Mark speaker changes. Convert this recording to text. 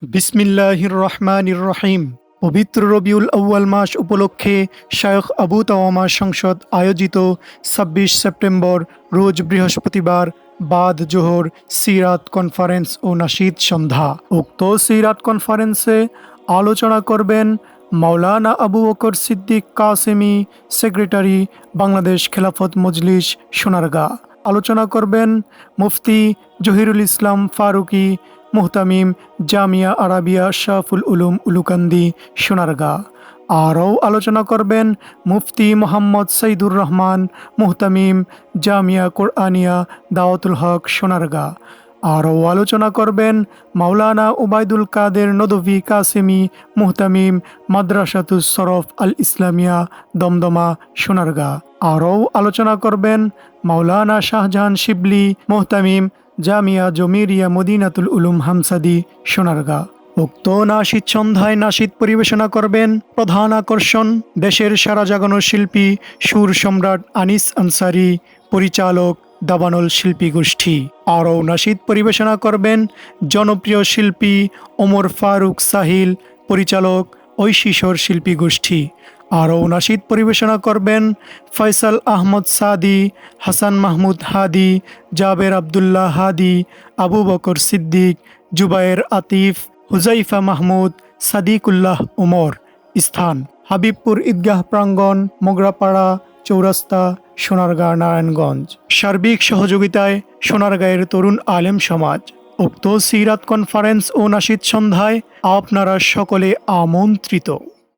Speaker 1: বিসমিল্লাহির রহমানির রহিম। পবিত্র রবিউল আউয়াল মাস উপলক্ষে শায়খ আবু তাওয়ামা সংসদ আয়োজিত ২৬ সেপ্টেম্বর রোজ বৃহস্পতিবার বাদ জোহর সিরাত কনফারেন্স ও নাশিদ সন্ধ্যা। উক্ত সিরাত কনফারেন্সে আলোচনা করবেন মাওলানা আবু বকর সিদ্দিক কাসেমি, সেক্রেটারি, বাংলাদেশ খেলাফত মজলিস, সোনারগাঁ। আলোচনা করবেন মুফতি জহিরুল ইসলাম ফারুকি, মুহতামিম, জামিয়া আরাবিয়া শাফুল উলুম উলুকান্দি, সোনারগাঁ। আরও আলোচনা করবেন মুফতি মোহাম্মদ সাইদুর রহমান, মুহতামিম, জামিয়া কোরআনিয়া দাওয়াতুল হক, সোনারগাঁ। আরও আলোচনা করবেন মাওলানা উবায়দুল কাদের নদভী কাসেমি, মুহতামিম, মাদ্রাসাতুস শরফ আল ইসলামিয়া, দমদমা, সোনারগাঁ। আরও আলোচনা করবেন মাওলানা শাহজাহান শিবলি, মুহতামিম, জামিয়া জমিরিয়া মদিনাতুল উলুম হামসাদি, সোনারগাঁ। উক্ত নাশিদ সন্ধ্যায় নাশিদ পরিবেশনা করবেন প্রধান আকর্ষণ দেশের সারা জাগানো শিল্পী সুর সম্রাট আনিস আনসারি, পরিচালক দাবানল শিল্পী গোষ্ঠী। আরও নাশিদ পরিবেশনা করবেন জনপ্রিয় শিল্পী ওমর ফারুক সাহিল, পরিচালক ঐশিশোর শিল্পী গোষ্ঠী। আরও নাশিদ পরিবেশনা করবেন ফয়সাল আহমদ সাদি, হাসান মাহমুদ হাদি, জাবের আবদুল্লাহ হাদি, আবু বকর সিদ্দিক, জুবায়ের আতিফ, হুজাইফা মাহমুদ, সাদিকুল্লাহ উমর। স্থান হাবিবপুর ঈদগাহ প্রাঙ্গণ, মোগরাপাড়া চৌরাস্তা, সোনারগাঁ, নারায়ণগঞ্জ। সার্বিক সহযোগিতায় সোনারগাঁয়ের তরুণ আলেম সমাজ। উক্ত সিরাত কনফারেন্স ও নাশিদ সন্ধ্যায় আপনারা সকলে আমন্ত্রিত।